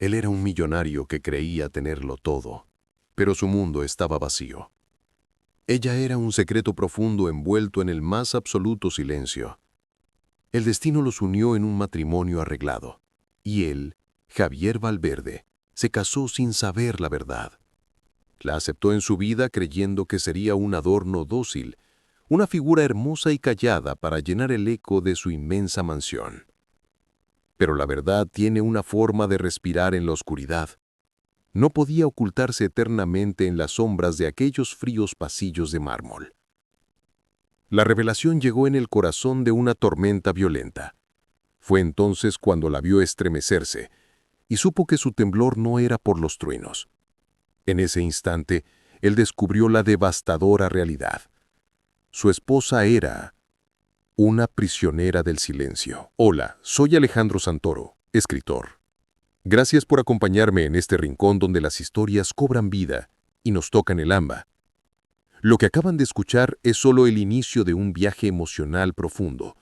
Él era un millonario que creía tenerlo todo, pero su mundo estaba vacío. Ella era un secreto profundo envuelto en el más absoluto silencio. El destino los unió en un matrimonio arreglado, y él, Javier Valverde, se casó sin saber la verdad. La aceptó en su vida creyendo que sería un adorno dócil, una figura hermosa y callada para llenar el eco de su inmensa mansión. Pero la verdad tiene una forma de respirar en la oscuridad. No podía ocultarse eternamente en las sombras de aquellos fríos pasillos de mármol. La revelación llegó en el corazón de una tormenta violenta. Fue entonces cuando la vio estremecerse, y supo que su temblor no era por los truenos. En ese instante, él descubrió la devastadora realidad. Su esposa era una prisionera del silencio. Hola, soy Alejandro Santoro, escritor. Gracias por acompañarme en este rincón donde las historias cobran vida y nos tocan el alma. Lo que acaban de escuchar es solo el inicio de un viaje emocional profundo,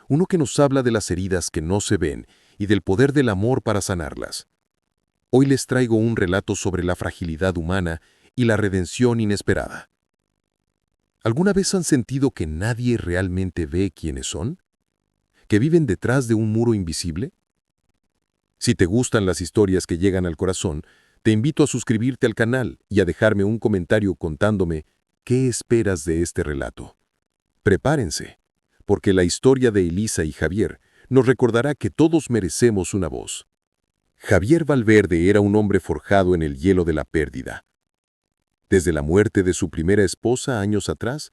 uno que nos habla de las heridas que no se ven y del poder del amor para sanarlas. Hoy les traigo un relato sobre la fragilidad humana y la redención inesperada. ¿Alguna vez han sentido que nadie realmente ve quiénes son? ¿Que viven detrás de un muro invisible? Si te gustan las historias que llegan al corazón, te invito a suscribirte al canal y a dejarme un comentario contándome qué esperas de este relato. Prepárense, porque la historia de Elisa y Javier nos recordará que todos merecemos una voz. Javier Valverde era un hombre forjado en el hielo de la pérdida. Desde la muerte de su primera esposa años atrás,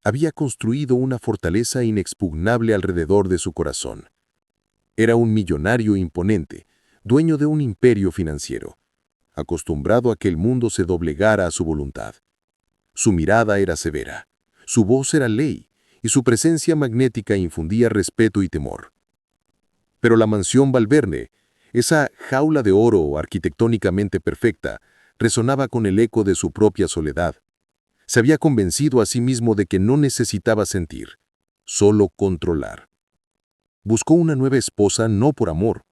había construido una fortaleza inexpugnable alrededor de su corazón. Era un millonario imponente, dueño de un imperio financiero, acostumbrado a que el mundo se doblegara a su voluntad. Su mirada era severa, su voz era ley, y su presencia magnética infundía respeto y temor. Pero la mansión Valverde, esa jaula de oro arquitectónicamente perfecta, resonaba con el eco de su propia soledad. Se había convencido a sí mismo de que no necesitaba sentir, solo controlar. Buscó una nueva esposa no por amor,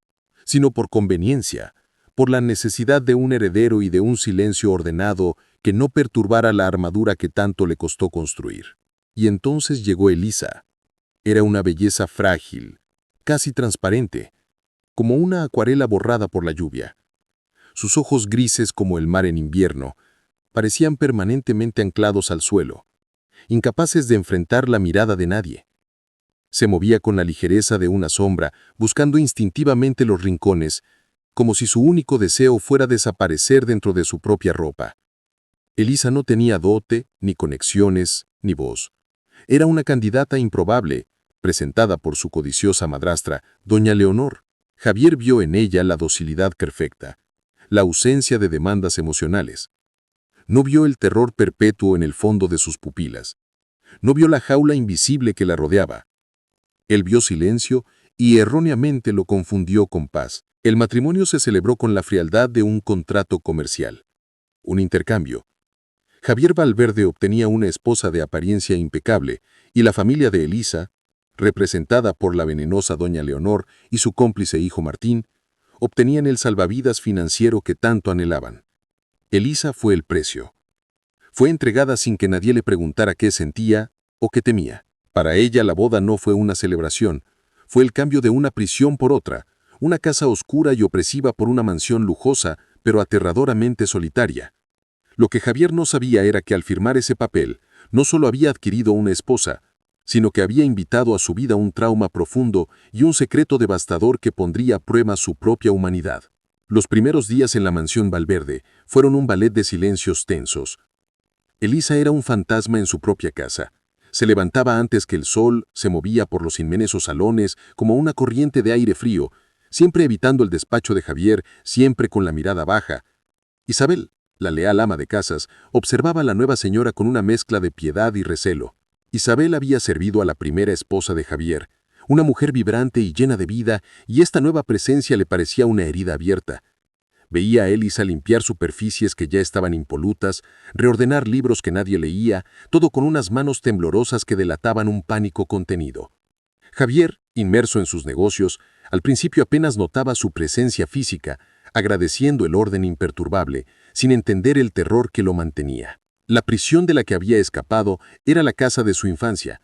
sino por conveniencia, por la necesidad de un heredero y de un silencio ordenado que no perturbara la armadura que tanto le costó construir. Y entonces llegó Elisa. Era una belleza frágil, casi transparente, como una acuarela borrada por la lluvia. Sus ojos grises como el mar en invierno parecían permanentemente anclados al suelo, incapaces de enfrentar la mirada de nadie. Se movía con la ligereza de una sombra, buscando instintivamente los rincones, como si su único deseo fuera desaparecer dentro de su propia ropa. Elisa no tenía dote, ni conexiones, ni voz. Era una candidata improbable, presentada por su codiciosa madrastra, doña Leonor. Javier vio en ella la docilidad perfecta, la ausencia de demandas emocionales. No vio el terror perpetuo en el fondo de sus pupilas. No vio la jaula invisible que la rodeaba. Él vio silencio y erróneamente lo confundió con paz. El matrimonio se celebró con la frialdad de un contrato comercial, un intercambio. Javier Valverde obtenía una esposa de apariencia impecable y la familia de Elisa, representada por la venenosa doña Leonor y su cómplice hijo Martín, obtenían el salvavidas financiero que tanto anhelaban. Elisa fue el precio. Fue entregada sin que nadie le preguntara qué sentía o qué temía. Para ella la boda no fue una celebración, fue el cambio de una prisión por otra, una casa oscura y opresiva por una mansión lujosa, pero aterradoramente solitaria. Lo que Javier no sabía era que al firmar ese papel, no solo había adquirido una esposa, sino que había invitado a su vida un trauma profundo y un secreto devastador que pondría a prueba su propia humanidad. Los primeros días en la mansión Valverde fueron un ballet de silencios tensos. Elisa era un fantasma en su propia casa. Se levantaba antes que el sol, se movía por los inmensos salones como una corriente de aire frío, siempre evitando el despacho de Javier, siempre con la mirada baja. Isabel, la leal ama de casas, observaba a la nueva señora con una mezcla de piedad y recelo. Isabel había servido a la primera esposa de Javier, una mujer vibrante y llena de vida, y esta nueva presencia le parecía una herida abierta. Veía a Elisa limpiar superficies que ya estaban impolutas, reordenar libros que nadie leía, todo con unas manos temblorosas que delataban un pánico contenido. Javier, inmerso en sus negocios, al principio apenas notaba su presencia física, agradeciendo el orden imperturbable, sin entender el terror que lo mantenía. La prisión de la que había escapado era la casa de su infancia,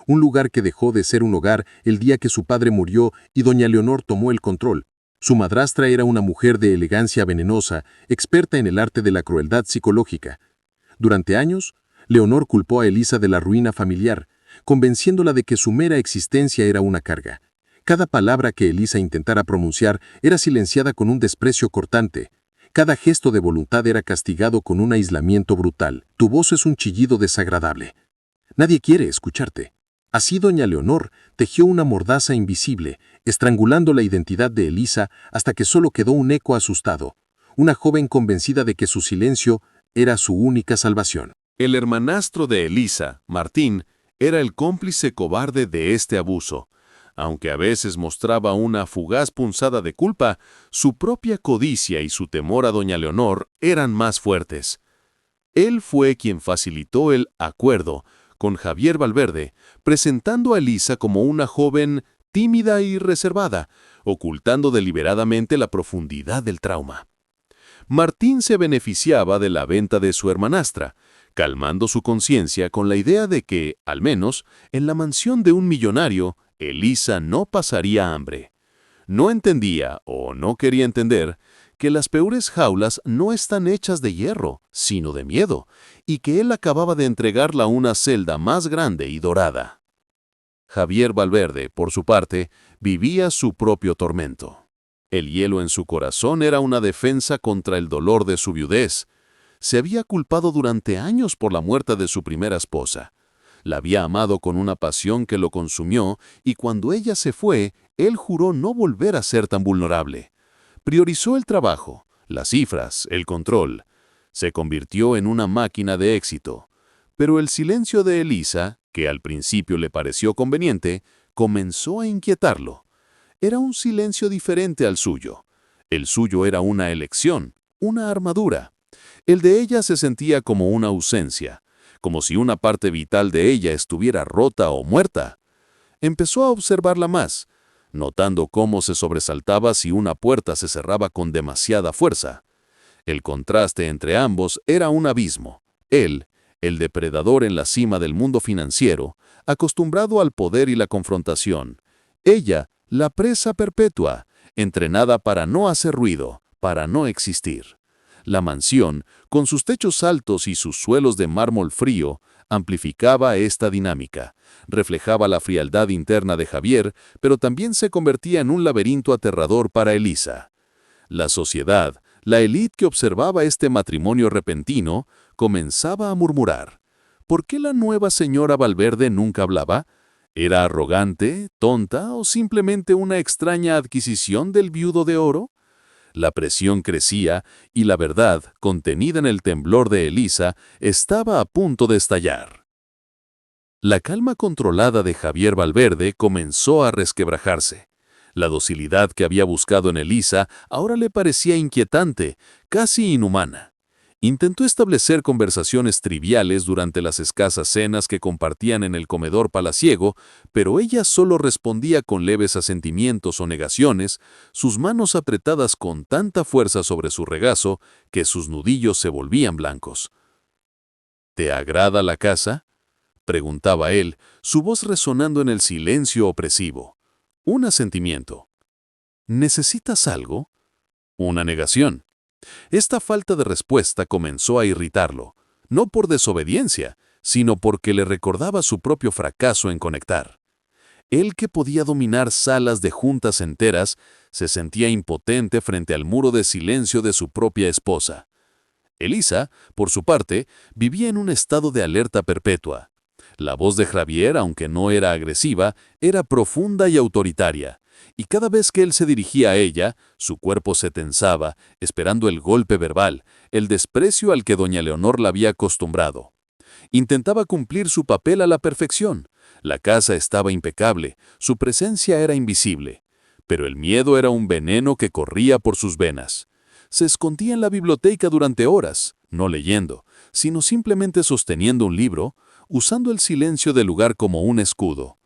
un lugar que dejó de ser un hogar el día que su padre murió y doña Leonor tomó el control. Su madrastra era una mujer de elegancia venenosa, experta en el arte de la crueldad psicológica. Durante años, Leonor culpó a Elisa de la ruina familiar, convenciéndola de que su mera existencia era una carga. Cada palabra que Elisa intentara pronunciar era silenciada con un desprecio cortante. Cada gesto de voluntad era castigado con un aislamiento brutal. Tu voz es un chillido desagradable. Nadie quiere escucharte. Así doña Leonor tejió una mordaza invisible, estrangulando la identidad de Elisa hasta que solo quedó un eco asustado, una joven convencida de que su silencio era su única salvación. El hermanastro de Elisa, Martín, era el cómplice cobarde de este abuso. Aunque a veces mostraba una fugaz punzada de culpa, su propia codicia y su temor a doña Leonor eran más fuertes. Él fue quien facilitó el acuerdo con Javier Valverde, presentando a Elisa como una joven tímida y reservada, ocultando deliberadamente la profundidad del trauma. Martín se beneficiaba de la venta de su hermanastra, calmando su conciencia con la idea de que, al menos, en la mansión de un millonario, Elisa no pasaría hambre. No entendía, o no quería entender, que las peores jaulas no están hechas de hierro, sino de miedo, y que él acababa de entregarla a una celda más grande y dorada. Javier Valverde, por su parte, vivía su propio tormento. El hielo en su corazón era una defensa contra el dolor de su viudez. Se había culpado durante años por la muerte de su primera esposa. La había amado con una pasión que lo consumió, y cuando ella se fue, él juró no volver a ser tan vulnerable. Priorizó el trabajo, las cifras, el control. Se convirtió en una máquina de éxito. Pero el silencio de Elisa, que al principio le pareció conveniente, comenzó a inquietarlo. Era un silencio diferente al suyo. El suyo era una elección, una armadura. El de ella se sentía como una ausencia, como si una parte vital de ella estuviera rota o muerta. Empezó a observarla más, notando cómo se sobresaltaba si una puerta se cerraba con demasiada fuerza. El contraste entre ambos era un abismo. Él, el depredador en la cima del mundo financiero, acostumbrado al poder y la confrontación. Ella, la presa perpetua, entrenada para no hacer ruido, para no existir. La mansión, con sus techos altos y sus suelos de mármol frío, amplificaba esta dinámica. Reflejaba la frialdad interna de Javier, pero también se convertía en un laberinto aterrador para Elisa. La sociedad, la élite que observaba este matrimonio repentino, comenzaba a murmurar. ¿Por qué la nueva señora Valverde nunca hablaba? ¿Era arrogante, tonta o simplemente una extraña adquisición del viudo de oro? La presión crecía y la verdad, contenida en el temblor de Elisa, estaba a punto de estallar. La calma controlada de Javier Valverde comenzó a resquebrajarse. La docilidad que había buscado en Elisa ahora le parecía inquietante, casi inhumana. Intentó establecer conversaciones triviales durante las escasas cenas que compartían en el comedor palaciego, pero ella solo respondía con leves asentimientos o negaciones, sus manos apretadas con tanta fuerza sobre su regazo que sus nudillos se volvían blancos. ¿Te agrada la casa?, preguntaba él, su voz resonando en el silencio opresivo. Un asentimiento. ¿Necesitas algo? Una negación. Esta falta de respuesta comenzó a irritarlo, no por desobediencia, sino porque le recordaba su propio fracaso en conectar. Él, que podía dominar salas de juntas enteras, se sentía impotente frente al muro de silencio de su propia esposa. Elisa, por su parte, vivía en un estado de alerta perpetua. La voz de Javier, aunque no era agresiva, era profunda y autoritaria. Y cada vez que él se dirigía a ella, su cuerpo se tensaba, esperando el golpe verbal, el desprecio al que doña Leonor la había acostumbrado. Intentaba cumplir su papel a la perfección. La casa estaba impecable, su presencia era invisible. Pero el miedo era un veneno que corría por sus venas. Se escondía en la biblioteca durante horas, no leyendo, sino simplemente sosteniendo un libro, usando el silencio del lugar como un escudo.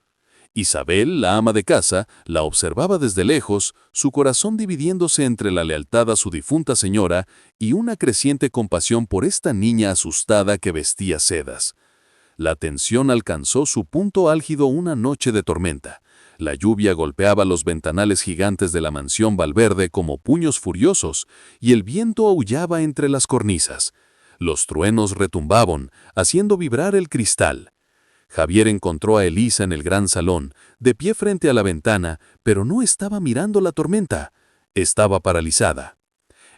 Isabel, la ama de casa, la observaba desde lejos, su corazón dividiéndose entre la lealtad a su difunta señora y una creciente compasión por esta niña asustada que vestía sedas. La tensión alcanzó su punto álgido una noche de tormenta. La lluvia golpeaba los ventanales gigantes de la mansión Valverde como puños furiosos, y el viento aullaba entre las cornisas. Los truenos retumbaban, haciendo vibrar el cristal. Javier encontró a Elisa en el gran salón, de pie frente a la ventana, pero no estaba mirando la tormenta. Estaba paralizada.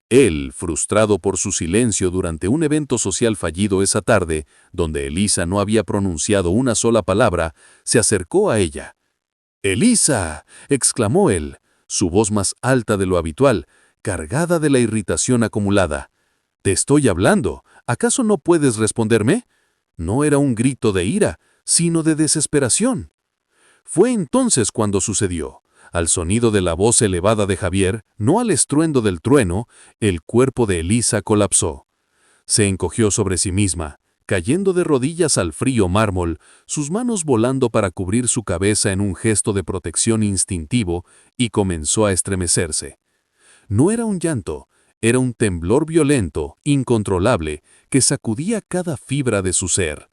Él, frustrado por su silencio durante un evento social fallido esa tarde, donde Elisa no había pronunciado una sola palabra, se acercó a ella. «¡Elisa!», exclamó él, su voz más alta de lo habitual, cargada de la irritación acumulada. «Te estoy hablando. ¿Acaso no puedes responderme?». No era un grito de ira, sino de desesperación. Fue entonces cuando sucedió. Al sonido de la voz elevada de Javier, no al estruendo del trueno, el cuerpo de Elisa colapsó. Se encogió sobre sí misma, cayendo de rodillas al frío mármol, sus manos volando para cubrir su cabeza en un gesto de protección instintivo, y comenzó a estremecerse. No era un llanto, era un temblor violento, incontrolable, que sacudía cada fibra de su ser.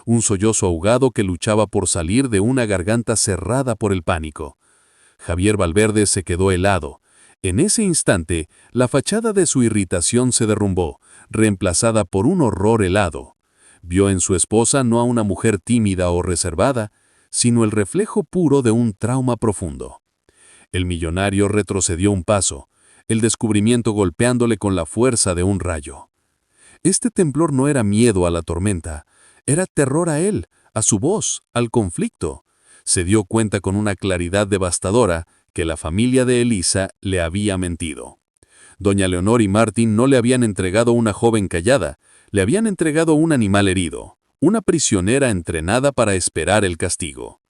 Un sollozo ahogado que luchaba por salir de una garganta cerrada por el pánico. Javier Valverde se quedó helado. En ese instante, la fachada de su irritación se derrumbó, reemplazada por un horror helado. Vio en su esposa no a una mujer tímida o reservada, sino el reflejo puro de un trauma profundo. El millonario retrocedió un paso, el descubrimiento golpeándole con la fuerza de un rayo. Este temblor no era miedo a la tormenta, era terror a él, a su voz, al conflicto. Se dio cuenta con una claridad devastadora que la familia de Elisa le había mentido. Doña Leonor y Martín no le habían entregado una joven callada, le habían entregado un animal herido, una prisionera entrenada para esperar el castigo.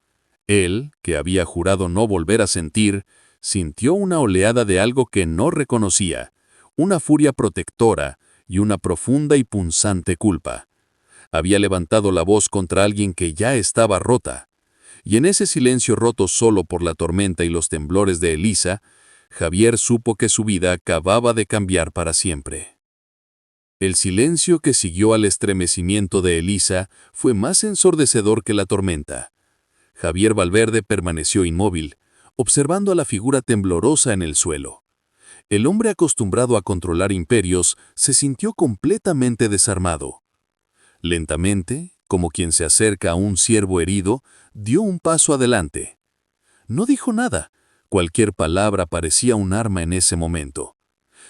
Él, que había jurado no volver a sentir, sintió una oleada de algo que no reconocía, una furia protectora y una profunda y punzante culpa. Había levantado la voz contra alguien que ya estaba rota. Y en ese silencio roto solo por la tormenta y los temblores de Elisa, Javier supo que su vida acababa de cambiar para siempre. El silencio que siguió al estremecimiento de Elisa fue más ensordecedor que la tormenta. Javier Valverde permaneció inmóvil, observando a la figura temblorosa en el suelo. El hombre acostumbrado a controlar imperios se sintió completamente desarmado. Lentamente, como quien se acerca a un ciervo herido, dio un paso adelante. No dijo nada. Cualquier palabra parecía un arma en ese momento.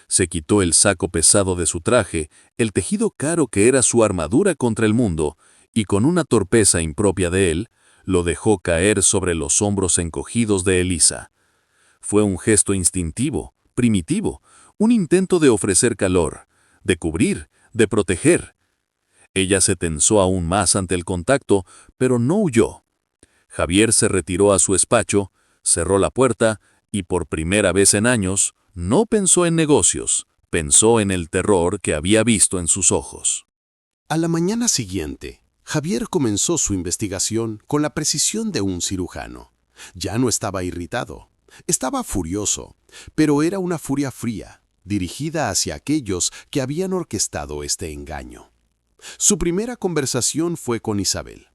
Se quitó el saco pesado de su traje, el tejido caro que era su armadura contra el mundo, y con una torpeza impropia de él, lo dejó caer sobre los hombros encogidos de Elisa. Fue un gesto instintivo, primitivo, un intento de ofrecer calor, de cubrir, de proteger. Ella se tensó aún más ante el contacto, pero no huyó. Javier se retiró a su despacho, cerró la puerta y por primera vez en años no pensó en negocios, pensó en el terror que había visto en sus ojos. A la mañana siguiente, Javier comenzó su investigación con la precisión de un cirujano. Ya no estaba irritado, estaba furioso, pero era una furia fría, dirigida hacia aquellos que habían orquestado este engaño. Su primera conversación fue con Isabel.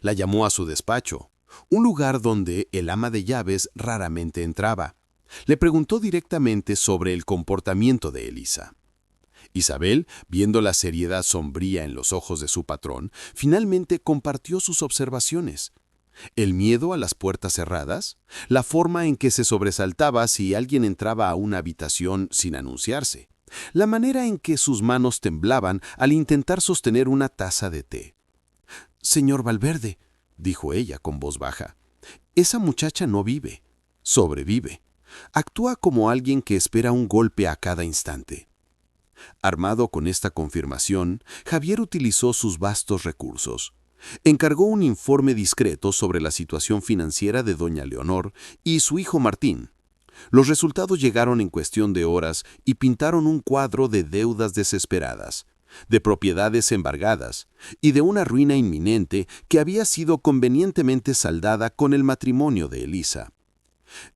La llamó a su despacho, un lugar donde el ama de llaves raramente entraba. Le preguntó directamente sobre el comportamiento de Elisa. Isabel, viendo la seriedad sombría en los ojos de su patrón, finalmente compartió sus observaciones. El miedo a las puertas cerradas, la forma en que se sobresaltaba si alguien entraba a una habitación sin anunciarse, la manera en que sus manos temblaban al intentar sostener una taza de té. «Señor Valverde», dijo ella con voz baja, «esa muchacha no vive, sobrevive. Actúa como alguien que espera un golpe a cada instante». Armado con esta confirmación, Javier utilizó sus vastos recursos. Encargó un informe discreto sobre la situación financiera de doña Leonor y su hijo Martín. Los resultados llegaron en cuestión de horas y pintaron un cuadro de deudas desesperadas, de propiedades embargadas y de una ruina inminente que había sido convenientemente saldada con el matrimonio de Elisa.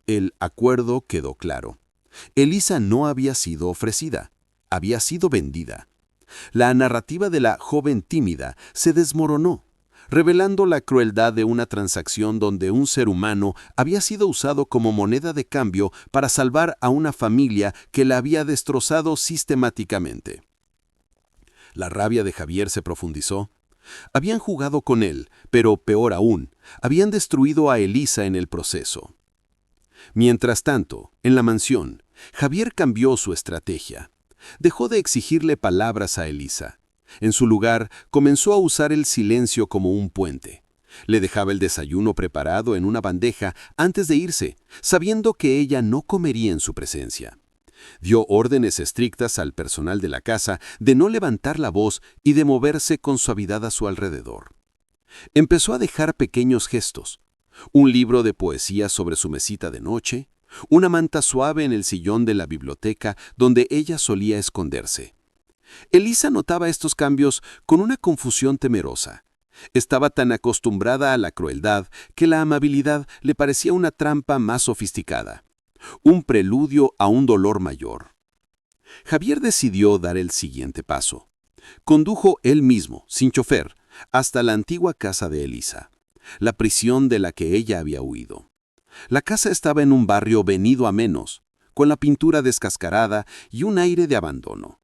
El acuerdo quedó claro. Elisa no había sido ofrecida, había sido vendida. La narrativa de la joven tímida se desmoronó, revelando la crueldad de una transacción donde un ser humano había sido usado como moneda de cambio para salvar a una familia que la había destrozado sistemáticamente. La rabia de Javier se profundizó. Habían jugado con él, pero peor aún, habían destruido a Elisa en el proceso. Mientras tanto, en la mansión, Javier cambió su estrategia. Dejó de exigirle palabras a Elisa. En su lugar, comenzó a usar el silencio como un puente. Le dejaba el desayuno preparado en una bandeja antes de irse, sabiendo que ella no comería en su presencia. Dio órdenes estrictas al personal de la casa de no levantar la voz y de moverse con suavidad a su alrededor. Empezó a dejar pequeños gestos. Un libro de poesía sobre su mesita de noche, una manta suave en el sillón de la biblioteca donde ella solía esconderse. Elisa notaba estos cambios con una confusión temerosa. Estaba tan acostumbrada a la crueldad que la amabilidad le parecía una trampa más sofisticada, un preludio a un dolor mayor. Javier decidió dar el siguiente paso. Condujo él mismo, sin chofer, hasta la antigua casa de Elisa, la prisión de la que ella había huido. La casa estaba en un barrio venido a menos, con la pintura descascarada y un aire de abandono.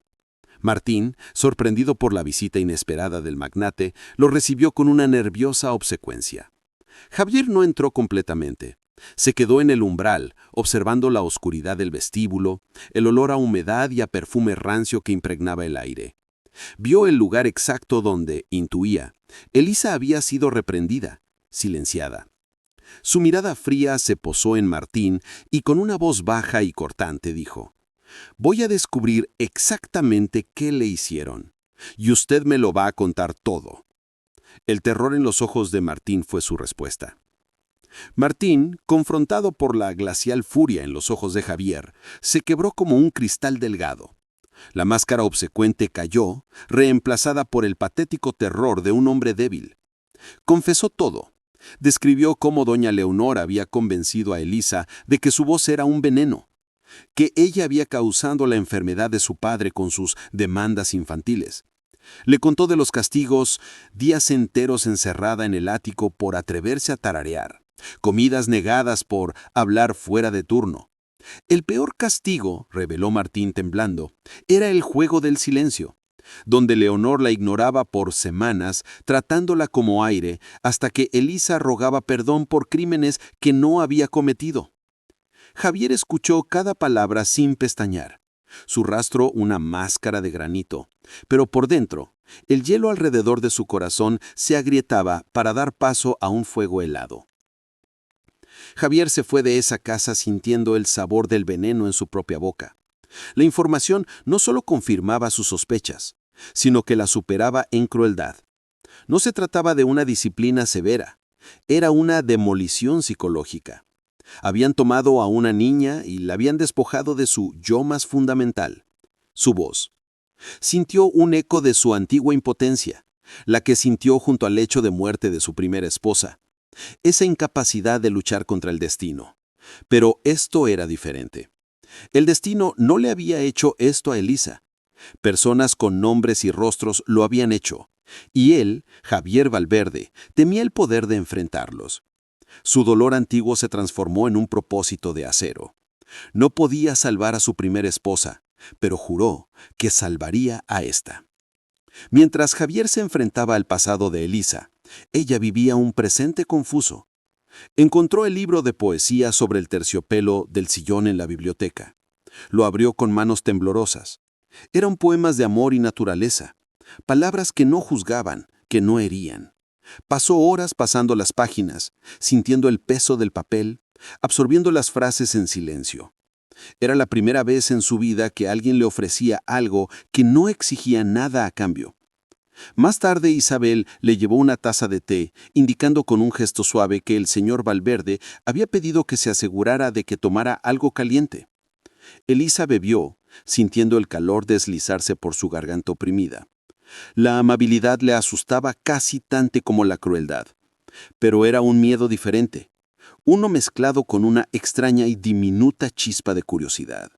Martín, sorprendido por la visita inesperada del magnate, lo recibió con una nerviosa obsecuencia. Javier no entró completamente. Se quedó en el umbral, observando la oscuridad del vestíbulo, el olor a humedad y a perfume rancio que impregnaba el aire. Vio el lugar exacto donde, intuía, Elisa había sido reprendida, silenciada. Su mirada fría se posó en Martín y con una voz baja y cortante dijo: «Voy a descubrir exactamente qué le hicieron, y usted me lo va a contar todo». El terror en los ojos de Martín fue su respuesta. Martín, confrontado por la glacial furia en los ojos de Javier, se quebró como un cristal delgado. La máscara obsecuente cayó, reemplazada por el patético terror de un hombre débil. Confesó todo. Describió cómo doña Leonor había convencido a Elisa de que su voz era un veneno, que ella había causado la enfermedad de su padre con sus demandas infantiles. Le contó de los castigos, días enteros encerrada en el ático por atreverse a tararear, comidas negadas por hablar fuera de turno. El peor castigo, reveló Martín temblando, era el juego del silencio, donde Leonor la ignoraba por semanas, tratándola como aire, hasta que Elisa rogaba perdón por crímenes que no había cometido. Javier escuchó cada palabra sin pestañear. Su rostro una máscara de granito, pero por dentro, el hielo alrededor de su corazón se agrietaba para dar paso a un fuego helado. Javier se fue de esa casa sintiendo el sabor del veneno en su propia boca. La información no solo confirmaba sus sospechas, sino que la superaba en crueldad. No se trataba de una disciplina severa, era una demolición psicológica. Habían tomado a una niña y la habían despojado de su yo más fundamental, su voz. Sintió un eco de su antigua impotencia, la que sintió junto al lecho de muerte de su primera esposa. Esa incapacidad de luchar contra el destino. Pero esto era diferente. El destino no le había hecho esto a Elisa. Personas con nombres y rostros lo habían hecho, y él, Javier Valverde, temía el poder de enfrentarlos. Su dolor antiguo se transformó en un propósito de acero. No podía salvar a su primera esposa, pero juró que salvaría a esta. Mientras Javier se enfrentaba al pasado de Elisa, ella vivía un presente confuso. Encontró el libro de poesía sobre el terciopelo del sillón en la biblioteca. Lo abrió con manos temblorosas. Eran poemas de amor y naturaleza, palabras que no juzgaban, que no herían. Pasó horas pasando las páginas, sintiendo el peso del papel, absorbiendo las frases en silencio. Era la primera vez en su vida que alguien le ofrecía algo que no exigía nada a cambio. Más tarde Isabel le llevó una taza de té, indicando con un gesto suave que el señor Valverde había pedido que se asegurara de que tomara algo caliente. Elisa bebió, sintiendo el calor deslizarse por su garganta oprimida. La amabilidad le asustaba casi tanto como la crueldad. Pero era un miedo diferente, uno mezclado con una extraña y diminuta chispa de curiosidad.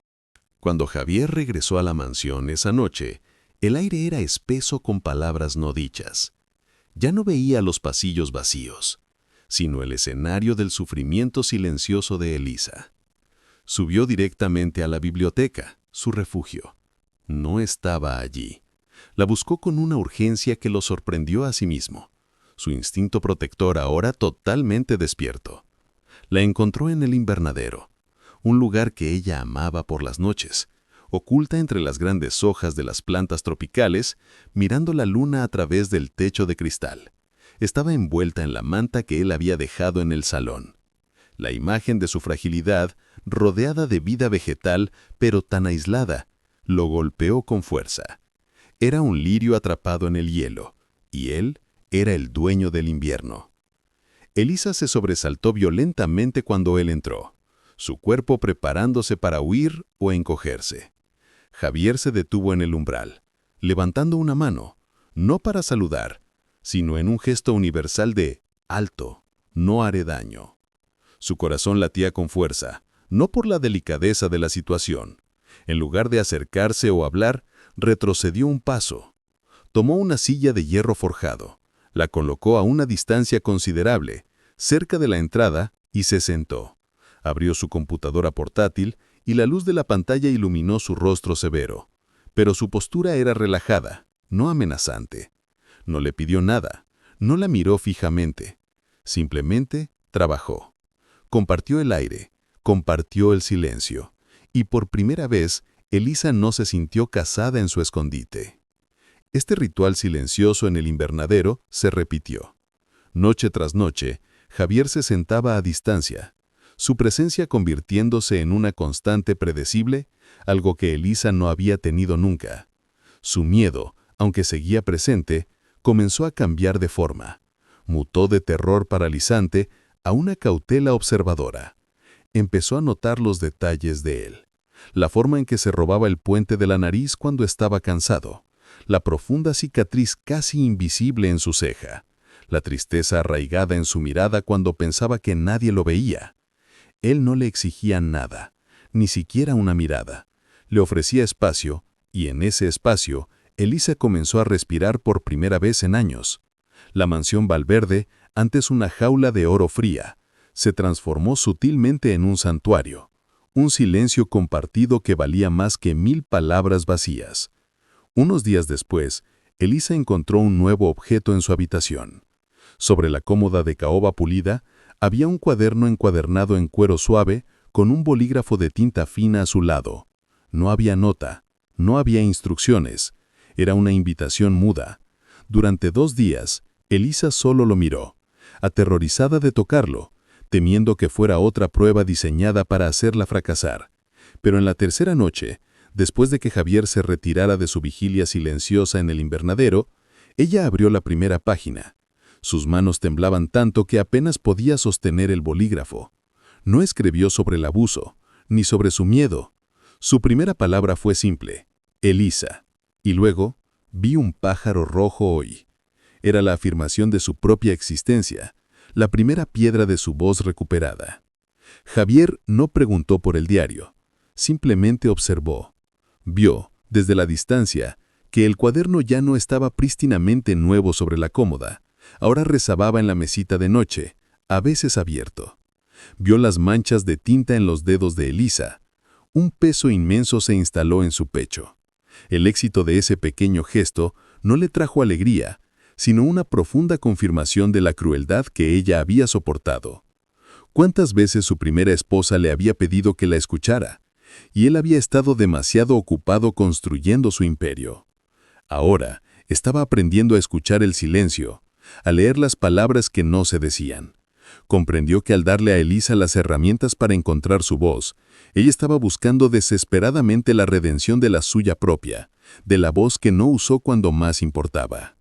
Cuando Javier regresó a la mansión esa noche, el aire era espeso con palabras no dichas. Ya no veía los pasillos vacíos, sino el escenario del sufrimiento silencioso de Elisa. Subió directamente a la biblioteca, su refugio. No estaba allí. La buscó con una urgencia que lo sorprendió a sí mismo. Su instinto protector ahora totalmente despierto. La encontró en el invernadero, un lugar que ella amaba por las noches, oculta entre las grandes hojas de las plantas tropicales, mirando la luna a través del techo de cristal. Estaba envuelta en la manta que él había dejado en el salón. La imagen de su fragilidad, rodeada de vida vegetal, pero tan aislada, lo golpeó con fuerza. Era un lirio atrapado en el hielo, y él era el dueño del invierno. Elisa se sobresaltó violentamente cuando él entró, su cuerpo preparándose para huir o encogerse. Javier se detuvo en el umbral, levantando una mano, no para saludar, sino en un gesto universal de «alto, no haré daño». Su corazón latía con fuerza, no por la delicadeza de la situación. En lugar de acercarse o hablar, retrocedió un paso. Tomó una silla de hierro forjado, la colocó a una distancia considerable, cerca de la entrada, y se sentó. Abrió su computadora portátil y la luz de la pantalla iluminó su rostro severo. Pero su postura era relajada, no amenazante. No le pidió nada, no la miró fijamente. Simplemente trabajó. Compartió el aire, compartió el silencio. Y por primera vez, Elisa no se sintió cazada en su escondite. Este ritual silencioso en el invernadero se repitió. Noche tras noche, Javier se sentaba a distancia, su presencia convirtiéndose en una constante predecible, algo que Elisa no había tenido nunca. Su miedo, aunque seguía presente, comenzó a cambiar de forma. Mutó de terror paralizante a una cautela observadora. Empezó a notar los detalles de él. La forma en que se robaba el puente de la nariz cuando estaba cansado. La profunda cicatriz casi invisible en su ceja. La tristeza arraigada en su mirada cuando pensaba que nadie lo veía. Él no le exigía nada, ni siquiera una mirada. Le ofrecía espacio, y en ese espacio, Elisa comenzó a respirar por primera vez en años. La mansión Valverde, antes una jaula de oro fría, se transformó sutilmente en un santuario, un silencio compartido que valía más que 1000 palabras vacías. Unos días después, Elisa encontró un nuevo objeto en su habitación. Sobre la cómoda de caoba pulida, había un cuaderno encuadernado en cuero suave con un bolígrafo de tinta fina a su lado. No había nota, no había instrucciones. Era una invitación muda. Durante 2 días, Elisa solo lo miró, aterrorizada de tocarlo, temiendo que fuera otra prueba diseñada para hacerla fracasar. Pero en la tercera noche, después de que Javier se retirara de su vigilia silenciosa en el invernadero, ella abrió la primera página. Sus manos temblaban tanto que apenas podía sostener el bolígrafo. No escribió sobre el abuso, ni sobre su miedo. Su primera palabra fue simple, Elisa. Y luego, vi un pájaro rojo hoy. Era la afirmación de su propia existencia, la primera piedra de su voz recuperada. Javier no preguntó por el diario, simplemente observó. Vio, desde la distancia, que el cuaderno ya no estaba prístinamente nuevo sobre la cómoda. Ahora rezababa en la mesita de noche, a veces abierto. Vio las manchas de tinta en los dedos de Elisa. Un peso inmenso se instaló en su pecho. El éxito de ese pequeño gesto no le trajo alegría, sino una profunda confirmación de la crueldad que ella había soportado. ¿Cuántas veces su primera esposa le había pedido que la escuchara? Y él había estado demasiado ocupado construyendo su imperio. Ahora estaba aprendiendo a escuchar el silencio, a leer las palabras que no se decían. Comprendió que al darle a Elisa las herramientas para encontrar su voz, ella estaba buscando desesperadamente la redención de la suya propia, de la voz que no usó cuando más importaba.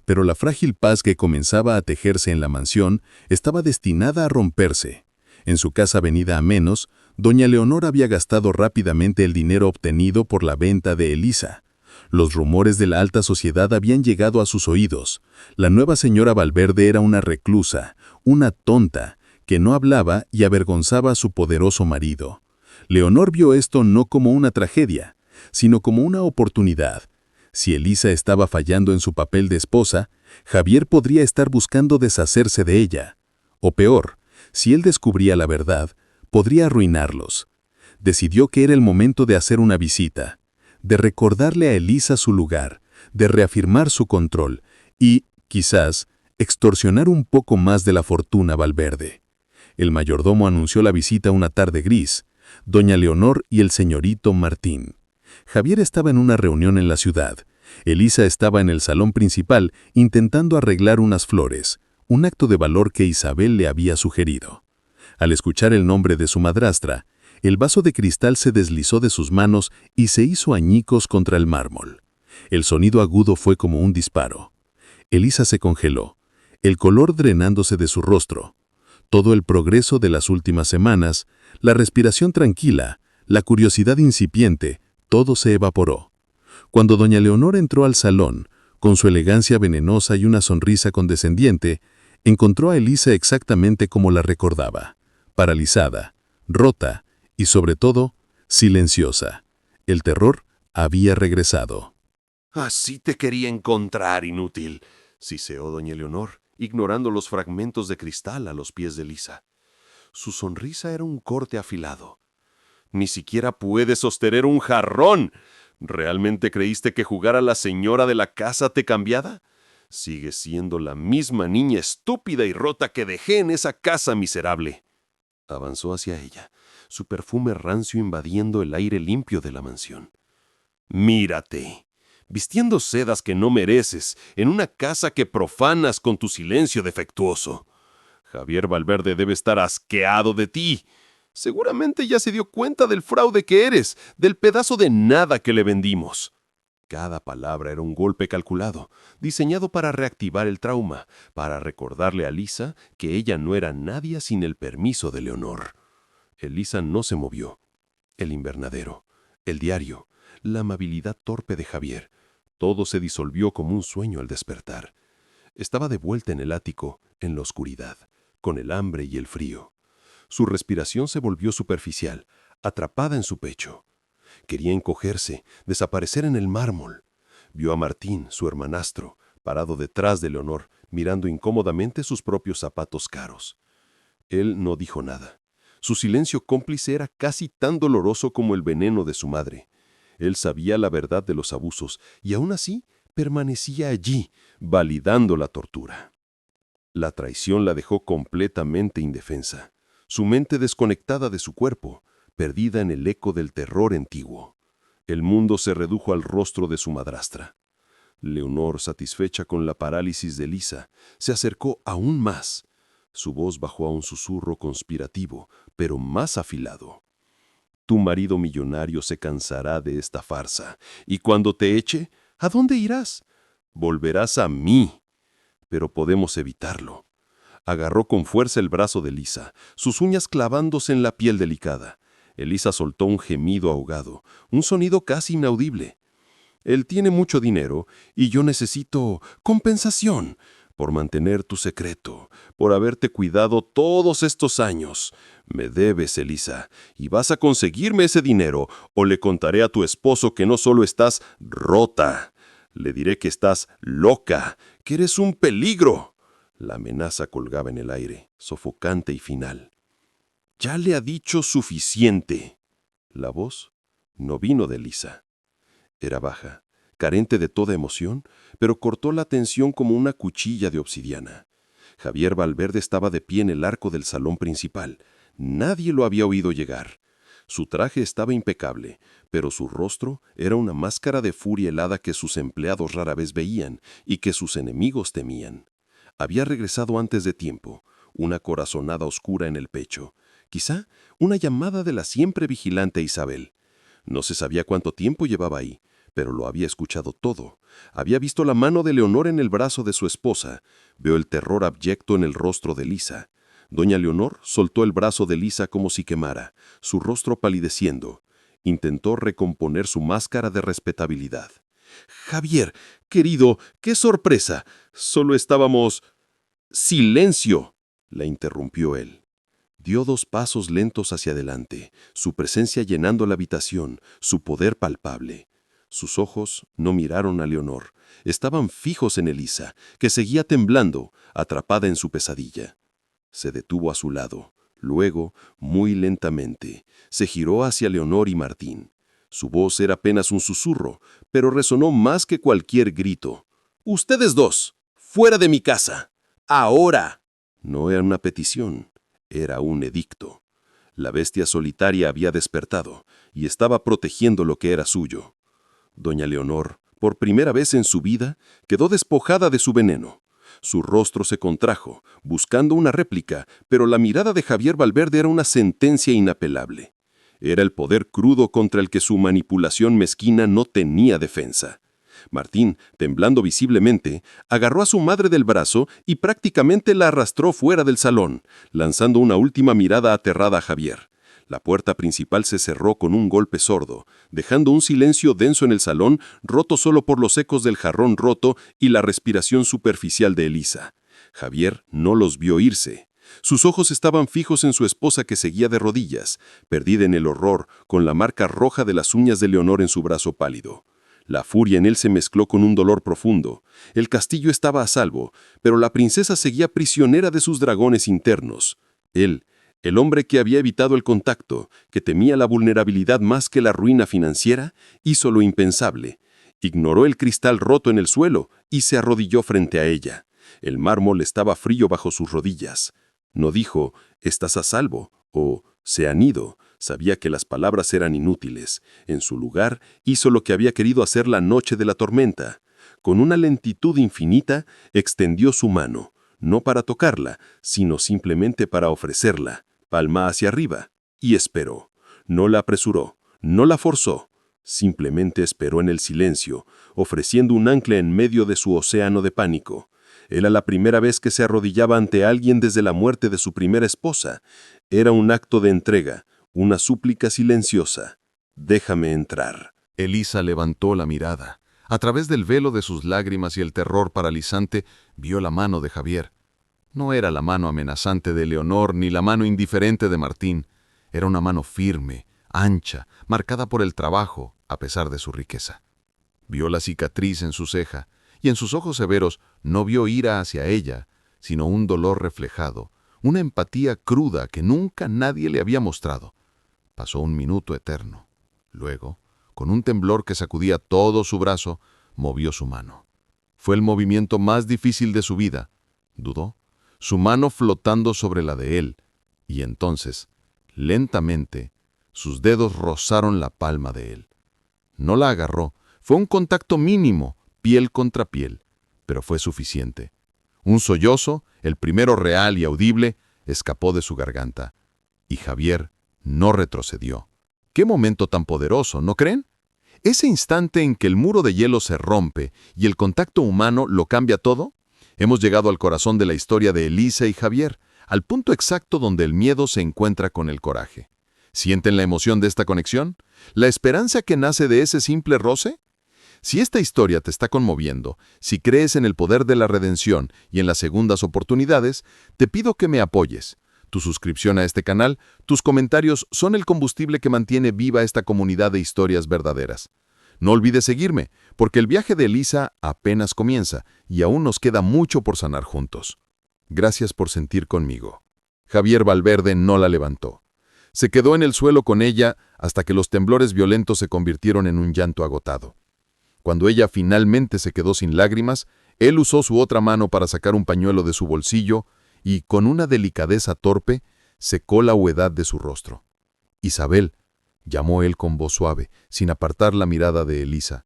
Pero la frágil paz que comenzaba a tejerse en la mansión estaba destinada a romperse. En su casa venida a menos, doña Leonor había gastado rápidamente el dinero obtenido por la venta de Elisa. Los rumores de la alta sociedad habían llegado a sus oídos. La nueva señora Valverde era una reclusa, una tonta, que no hablaba y avergonzaba a su poderoso marido. Leonor vio esto no como una tragedia, sino como una oportunidad. Si Elisa estaba fallando en su papel de esposa, Javier podría estar buscando deshacerse de ella. O peor, si él descubría la verdad, podría arruinarlos. Decidió que era el momento de hacer una visita, de recordarle a Elisa su lugar, de reafirmar su control y, quizás, extorsionar un poco más de la fortuna Valverde. El mayordomo anunció la visita una tarde gris, doña Leonor y el señorito Martín. Javier estaba en una reunión en la ciudad. Elisa estaba en el salón principal intentando arreglar unas flores, un acto de valor que Isabel le había sugerido. Al escuchar el nombre de su madrastra, el vaso de cristal se deslizó de sus manos y se hizo añicos contra el mármol. El sonido agudo fue como un disparo. Elisa se congeló, el color drenándose de su rostro. Todo el progreso de las últimas semanas, la respiración tranquila, la curiosidad incipiente, todo se evaporó. Cuando doña Leonor entró al salón, con su elegancia venenosa y una sonrisa condescendiente, encontró a Elisa exactamente como la recordaba, paralizada, rota y, sobre todo, silenciosa. El terror había regresado. Así te quería encontrar, inútil, siseó doña Leonor, ignorando los fragmentos de cristal a los pies de Elisa. Su sonrisa era un corte afilado. Ni siquiera puedes sostener un jarrón. ¿Realmente creíste que jugar a la señora de la casa te cambiara? Sigues siendo la misma niña estúpida y rota que dejé en esa casa miserable. Avanzó hacia ella, su perfume rancio invadiendo el aire limpio de la mansión. Mírate, vistiendo sedas que no mereces, en una casa que profanas con tu silencio defectuoso. Javier Valverde debe estar asqueado de ti. Seguramente ya se dio cuenta del fraude que eres, del pedazo de nada que le vendimos. Cada palabra era un golpe calculado, diseñado para reactivar el trauma, para recordarle a Elisa que ella no era nadie sin el permiso de Leonor. Elisa no se movió. El invernadero, el diario, la amabilidad torpe de Javier, todo se disolvió como un sueño al despertar. Estaba de vuelta en el ático, en la oscuridad, con el hambre y el frío. Su respiración se volvió superficial, atrapada en su pecho. Quería encogerse, desaparecer en el mármol. Vio a Martín, su hermanastro, parado detrás de Leonor, mirando incómodamente sus propios zapatos caros. Él no dijo nada. Su silencio cómplice era casi tan doloroso como el veneno de su madre. Él sabía la verdad de los abusos y aún así permanecía allí, validando la tortura. La traición la dejó completamente indefensa, su mente desconectada de su cuerpo, perdida en el eco del terror antiguo. El mundo se redujo al rostro de su madrastra. Leonor, satisfecha con la parálisis de Elisa, se acercó aún más. Su voz bajó a un susurro conspirativo, pero más afilado. Tu marido millonario se cansará de esta farsa, y cuando te eche, ¿a dónde irás? Volverás a mí. Pero podemos evitarlo. Agarró con fuerza el brazo de Elisa, sus uñas clavándose en la piel delicada. Elisa soltó un gemido ahogado, un sonido casi inaudible. Él tiene mucho dinero y yo necesito compensación por mantener tu secreto, por haberte cuidado todos estos años. Me debes, Elisa, y vas a conseguirme ese dinero o le contaré a tu esposo que no solo estás rota, le diré que estás loca, que eres un peligro. La amenaza colgaba en el aire, sofocante y final. Ya le ha dicho suficiente. La voz no vino de Elisa. Era baja, carente de toda emoción, pero cortó la tensión como una cuchilla de obsidiana. Javier Valverde estaba de pie en el arco del salón principal. Nadie lo había oído llegar. Su traje estaba impecable, pero su rostro era una máscara de furia helada que sus empleados rara vez veían y que sus enemigos temían. Había regresado antes de tiempo, una corazonada oscura en el pecho. Quizá una llamada de la siempre vigilante Isabel. No se sabía cuánto tiempo llevaba ahí, pero lo había escuchado todo. Había visto la mano de Leonor en el brazo de su esposa. Vio el terror abyecto en el rostro de Elisa. Doña Leonor soltó el brazo de Elisa como si quemara, su rostro palideciendo. Intentó recomponer su máscara de respetabilidad. Javier, querido, qué sorpresa. Solo estábamos... ¡Silencio!, la interrumpió él. Dio 2 pasos lentos hacia adelante, su presencia llenando la habitación, su poder palpable. Sus ojos no miraron a Leonor, estaban fijos en Elisa, que seguía temblando, atrapada en su pesadilla. Se detuvo a su lado, luego, muy lentamente, se giró hacia Leonor y Martín. Su voz era apenas un susurro, pero resonó más que cualquier grito. «¡Ustedes 2, fuera de mi casa! ¡Ahora!». No era una petición, era un edicto. La bestia solitaria había despertado y estaba protegiendo lo que era suyo. Doña Leonor, por primera vez en su vida, quedó despojada de su veneno. Su rostro se contrajo, buscando una réplica, pero la mirada de Javier Valverde era una sentencia inapelable. Era el poder crudo contra el que su manipulación mezquina no tenía defensa. Martín, temblando visiblemente, agarró a su madre del brazo y prácticamente la arrastró fuera del salón, lanzando una última mirada aterrada a Javier. La puerta principal se cerró con un golpe sordo, dejando un silencio denso en el salón, roto solo por los ecos del jarrón roto y la respiración superficial de Elisa. Javier no los vio irse. Sus ojos estaban fijos en su esposa que seguía de rodillas, perdida en el horror, con la marca roja de las uñas de Leonor en su brazo pálido. La furia en él se mezcló con un dolor profundo. El castillo estaba a salvo, pero la princesa seguía prisionera de sus dragones internos. Él, el hombre que había evitado el contacto, que temía la vulnerabilidad más que la ruina financiera, hizo lo impensable. Ignoró el cristal roto en el suelo y se arrodilló frente a ella. El mármol estaba frío bajo sus rodillas. No dijo, «estás a salvo» o «se han ido». Sabía que las palabras eran inútiles. En su lugar, hizo lo que había querido hacer la noche de la tormenta. Con una lentitud infinita, extendió su mano, no para tocarla, sino simplemente para ofrecerla, palma hacia arriba, y esperó. No la apresuró, no la forzó. Simplemente esperó en el silencio, ofreciendo un ancla en medio de su océano de pánico. Era la primera vez que se arrodillaba ante alguien desde la muerte de su primera esposa. Era un acto de entrega, una súplica silenciosa. «Déjame entrar». Elisa levantó la mirada. A través del velo de sus lágrimas y el terror paralizante, vio la mano de Javier. No era la mano amenazante de Leonor ni la mano indiferente de Martín. Era una mano firme, ancha, marcada por el trabajo, a pesar de su riqueza. Vio la cicatriz en su ceja, y en sus ojos severos no vio ira hacia ella, sino un dolor reflejado, una empatía cruda que nunca nadie le había mostrado. Pasó un minuto eterno. Luego, con un temblor que sacudía todo su brazo, movió su mano. Fue el movimiento más difícil de su vida. Dudó, su mano flotando sobre la de él, y entonces, lentamente, sus dedos rozaron la palma de él. No la agarró, fue un contacto mínimo, piel contra piel, pero fue suficiente. Un sollozo, el primero real y audible, escapó de su garganta, y Javier no retrocedió. ¡Qué momento tan poderoso!, ¿no creen? Ese instante en que el muro de hielo se rompe y el contacto humano lo cambia todo. Hemos llegado al corazón de la historia de Elisa y Javier, al punto exacto donde el miedo se encuentra con el coraje. ¿Sienten la emoción de esta conexión? ¿La esperanza que nace de ese simple roce? Si esta historia te está conmoviendo, si crees en el poder de la redención y en las segundas oportunidades, te pido que me apoyes. Tu suscripción a este canal, tus comentarios son el combustible que mantiene viva esta comunidad de historias verdaderas. No olvides seguirme, porque el viaje de Elisa apenas comienza y aún nos queda mucho por sanar juntos. Gracias por sentir conmigo. Javier Valverde no la levantó. Se quedó en el suelo con ella hasta que los temblores violentos se convirtieron en un llanto agotado. Cuando ella finalmente se quedó sin lágrimas, él usó su otra mano para sacar un pañuelo de su bolsillo y, con una delicadeza torpe, secó la humedad de su rostro. «Isabel», llamó él con voz suave, sin apartar la mirada de Elisa.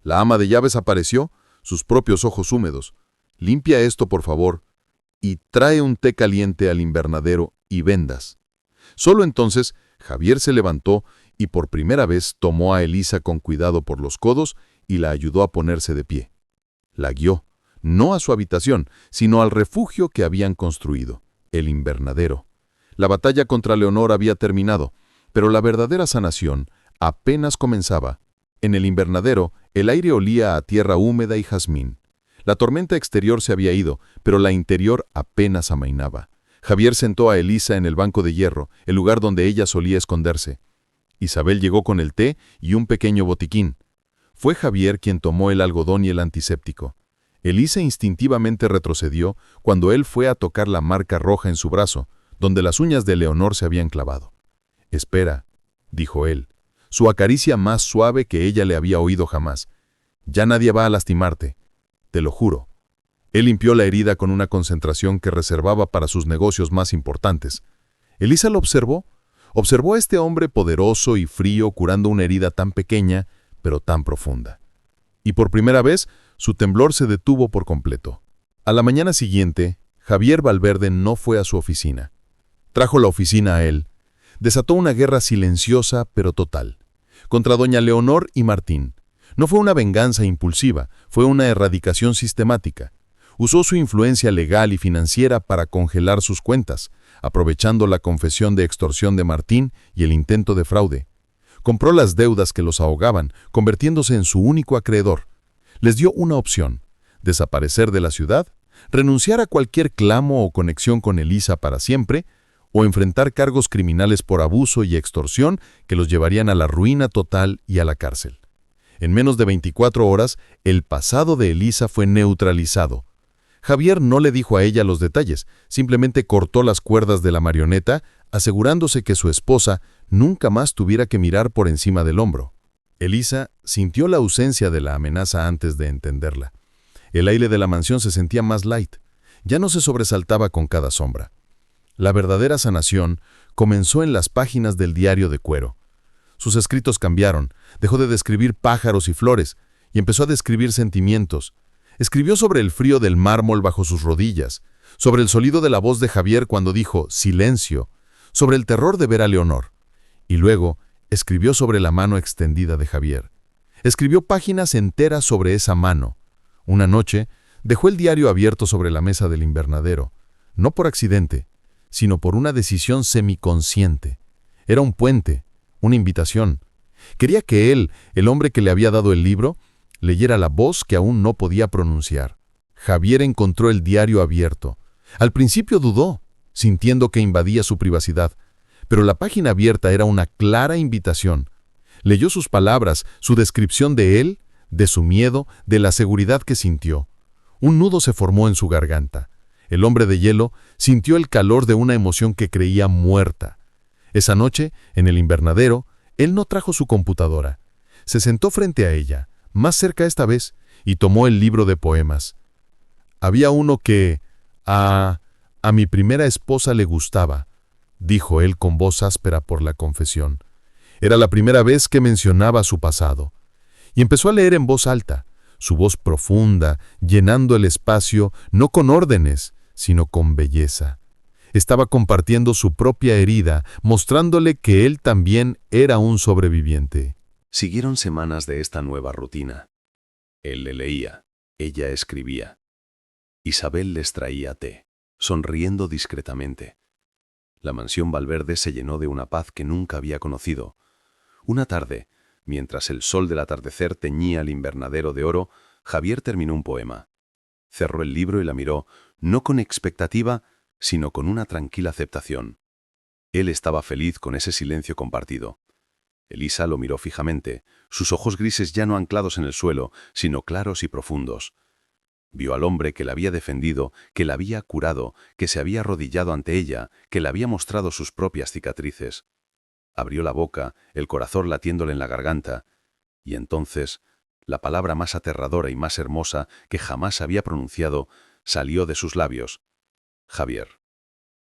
La ama de llaves apareció, sus propios ojos húmedos. «Limpia esto, por favor, y trae un té caliente al invernadero y vendas». Solo entonces Javier se levantó y por primera vez tomó a Elisa con cuidado por los codos y la ayudó a ponerse de pie. La guió, no a su habitación, sino al refugio que habían construido, el invernadero. La batalla contra Leonor había terminado, pero la verdadera sanación apenas comenzaba En el invernadero, el aire olía a tierra húmeda y jazmín. La tormenta exterior se había ido, pero la interior apenas amainaba. Javier sentó a Elisa en el banco de hierro, el lugar donde ella solía esconderse. Isabel llegó con el té y un pequeño botiquín. Fue Javier quien tomó el algodón y el antiséptico. Elisa instintivamente retrocedió cuando él fue a tocar la marca roja en su brazo, donde las uñas de Leonor se habían clavado. «Espera», dijo él, su acaricia más suave que ella le había oído jamás. «Ya nadie va a lastimarte, te lo juro». Él limpió la herida con una concentración que reservaba para sus negocios más importantes. Elisa lo observó. Observó a este hombre poderoso y frío curando una herida tan pequeña, pero tan profunda. Y por primera vez, su temblor se detuvo por completo. A la mañana siguiente, Javier Valverde no fue a su oficina. Trajo la oficina a él. Desató una guerra silenciosa, pero total, contra doña Leonor y Martín. No fue una venganza impulsiva, fue una erradicación sistemática. Usó su influencia legal y financiera para congelar sus cuentas, aprovechando la confesión de extorsión de Martín y el intento de fraude. Compró las deudas que los ahogaban, convirtiéndose en su único acreedor. Les dio una opción: desaparecer de la ciudad, renunciar a cualquier clamo o conexión con Elisa para siempre, o enfrentar cargos criminales por abuso y extorsión que los llevarían a la ruina total y a la cárcel. En menos de 24 horas, el pasado de Elisa fue neutralizado. Javier no le dijo a ella los detalles, simplemente cortó las cuerdas de la marioneta, asegurándose que su esposa nunca más tuviera que mirar por encima del hombro. Elisa sintió la ausencia de la amenaza antes de entenderla. El aire de la mansión se sentía más light, ya no se sobresaltaba con cada sombra. La verdadera sanación comenzó en las páginas del diario de cuero. Sus escritos cambiaron, dejó de describir pájaros y flores y empezó a describir sentimientos. Escribió sobre el frío del mármol bajo sus rodillas, sobre el sonido de la voz de Javier cuando dijo «silencio», sobre el terror de ver a Leonor. Y luego escribió sobre la mano extendida de Javier. Escribió páginas enteras sobre esa mano. Una noche dejó el diario abierto sobre la mesa del invernadero, no por accidente, sino por una decisión semiconsciente. Era un puente, una invitación. Quería que él, el hombre que le había dado el libro, leyera la voz que aún no podía pronunciar. Javier encontró el diario abierto. Al principio dudó, sintiendo que invadía su privacidad, pero la página abierta era una clara invitación. Leyó sus palabras, su descripción de él, de su miedo, de la seguridad que sintió. Un nudo se formó en su garganta. El hombre de hielo sintió el calor de una emoción que creía muerta. Esa noche, en el invernadero, él no trajo su computadora. Se sentó frente a ella, más cerca esta vez, y tomó el libro de poemas. Había uno que a mi primera esposa le gustaba, dijo él con voz áspera por la confesión. Era la primera vez que mencionaba su pasado. Y empezó a leer en voz alta, su voz profunda, llenando el espacio no con órdenes, sino con belleza. Estaba compartiendo su propia herida, mostrándole que él también era un sobreviviente. Siguieron semanas de esta nueva rutina. Él le leía, ella escribía. Isabel les traía té, sonriendo discretamente. La mansión Valverde se llenó de una paz que nunca había conocido. Una tarde, mientras el sol del atardecer teñía el invernadero de oro, Javier terminó un poema. Cerró el libro y la miró, no con expectativa, sino con una tranquila aceptación. Él estaba feliz con ese silencio compartido. Elisa lo miró fijamente, sus ojos grises ya no anclados en el suelo, sino claros y profundos. Vio al hombre que la había defendido, que la había curado, que se había arrodillado ante ella, que le había mostrado sus propias cicatrices. Abrió la boca, el corazón latiéndole en la garganta, y entonces, la palabra más aterradora y más hermosa que jamás había pronunciado, salió de sus labios. Javier.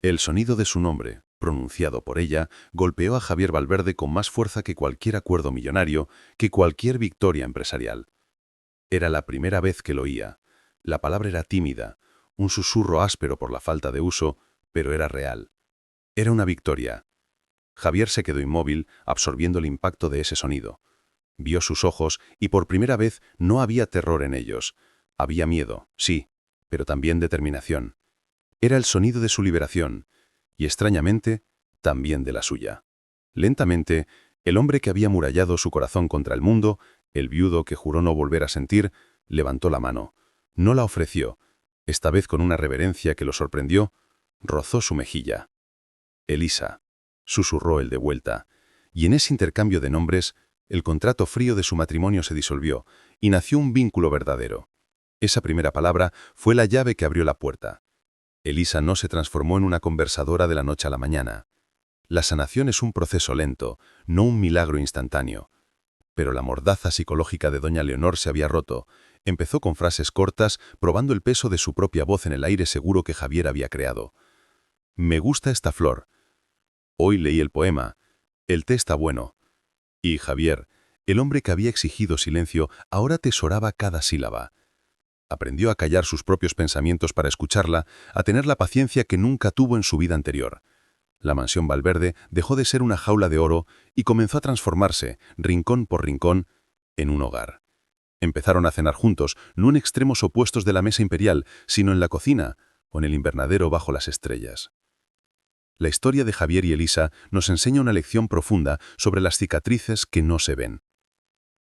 El sonido de su nombre, pronunciado por ella, golpeó a Javier Valverde con más fuerza que cualquier acuerdo millonario, que cualquier victoria empresarial. Era la primera vez que lo oía. La palabra era tímida, un susurro áspero por la falta de uso, pero era real. Era una victoria. Javier se quedó inmóvil, absorbiendo el impacto de ese sonido. Vio sus ojos y por primera vez no había terror en ellos. Había miedo, sí, pero también determinación. Era el sonido de su liberación, y extrañamente, también de la suya. Lentamente, El hombre que había murallado su corazón contra el mundo, el viudo que juró no volver a sentir, levantó la mano. No la ofreció, esta vez con una reverencia que lo sorprendió, rozó su mejilla. Elisa, susurró él de vuelta, y en ese intercambio de nombres, el contrato frío de su matrimonio se disolvió y nació un vínculo verdadero. Esa primera palabra fue la llave que abrió la puerta. Elisa no se transformó en una conversadora de la noche a la mañana. La sanación es un proceso lento, no un milagro instantáneo. Pero la mordaza psicológica de doña Leonor se había roto. Empezó con frases cortas, probando el peso de su propia voz en el aire seguro que Javier había creado. «Me gusta esta flor. Hoy leí el poema. El té está bueno». Y Javier, el hombre que había exigido silencio, ahora atesoraba cada sílaba. Aprendió a callar sus propios pensamientos para escucharla, a tener la paciencia que nunca tuvo en su vida anterior. La mansión Valverde dejó de ser una jaula de oro y comenzó a transformarse, rincón por rincón, en un hogar. Empezaron a cenar juntos, no en extremos opuestos de la mesa imperial, sino en la cocina o en el invernadero bajo las estrellas. La historia de Javier y Elisa nos enseña una lección profunda sobre las cicatrices que no se ven.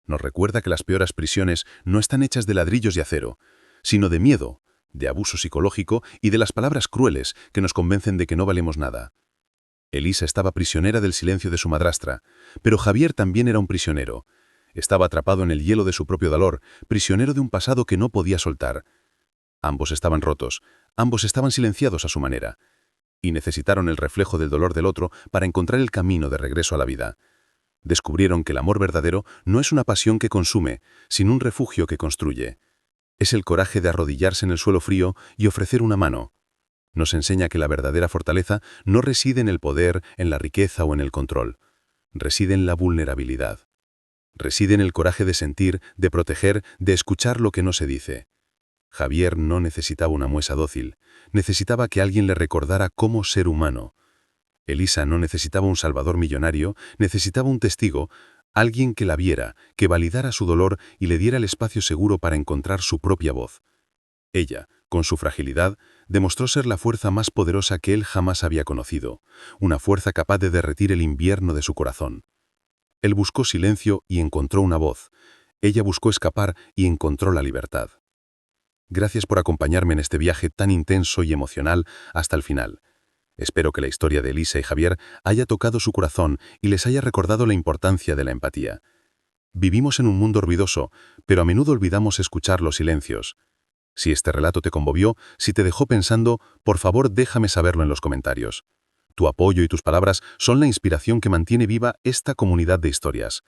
Nos recuerda que las peores prisiones no están hechas de ladrillos y acero, sino de miedo, de abuso psicológico y de las palabras crueles que nos convencen de que no valemos nada. Elisa estaba prisionera del silencio de su madrastra, pero Javier también era un prisionero. Estaba atrapado en el hielo de su propio dolor, prisionero de un pasado que no podía soltar. Ambos estaban rotos, ambos estaban silenciados a su manera, y necesitaron el reflejo del dolor del otro para encontrar el camino de regreso a la vida. Descubrieron que el amor verdadero no es una pasión que consume, sino un refugio que construye. Es el coraje de arrodillarse en el suelo frío y ofrecer una mano. Nos enseña que la verdadera fortaleza no reside en el poder, en la riqueza o en el control. Reside en la vulnerabilidad. Reside en el coraje de sentir, de proteger, de escuchar lo que no se dice. Javier no necesitaba una muesa dócil, necesitaba que alguien le recordara cómo ser humano. Elisa no necesitaba un salvador millonario, necesitaba un testigo, alguien que la viera, que validara su dolor y le diera el espacio seguro para encontrar su propia voz. Ella, con su fragilidad, demostró ser la fuerza más poderosa que él jamás había conocido, una fuerza capaz de derretir el invierno de su corazón. Él buscó silencio y encontró una voz. Ella buscó escapar y encontró la libertad. Gracias por acompañarme en este viaje tan intenso y emocional hasta el final. Espero que la historia de Elisa y Javier haya tocado su corazón y les haya recordado la importancia de la empatía. Vivimos en un mundo ruidoso, pero a menudo olvidamos escuchar los silencios. Si este relato te conmovió, si te dejó pensando, por favor déjame saberlo en los comentarios. Tu apoyo y tus palabras son la inspiración que mantiene viva esta comunidad de historias.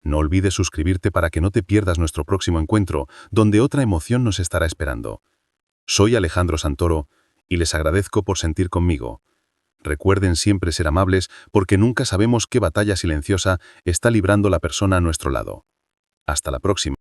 No olvides suscribirte para que no te pierdas nuestro próximo encuentro, donde otra emoción nos estará esperando. Soy Alejandro Santoro y les agradezco por sentir conmigo. Recuerden siempre ser amables porque nunca sabemos qué batalla silenciosa está librando la persona a nuestro lado. Hasta la próxima.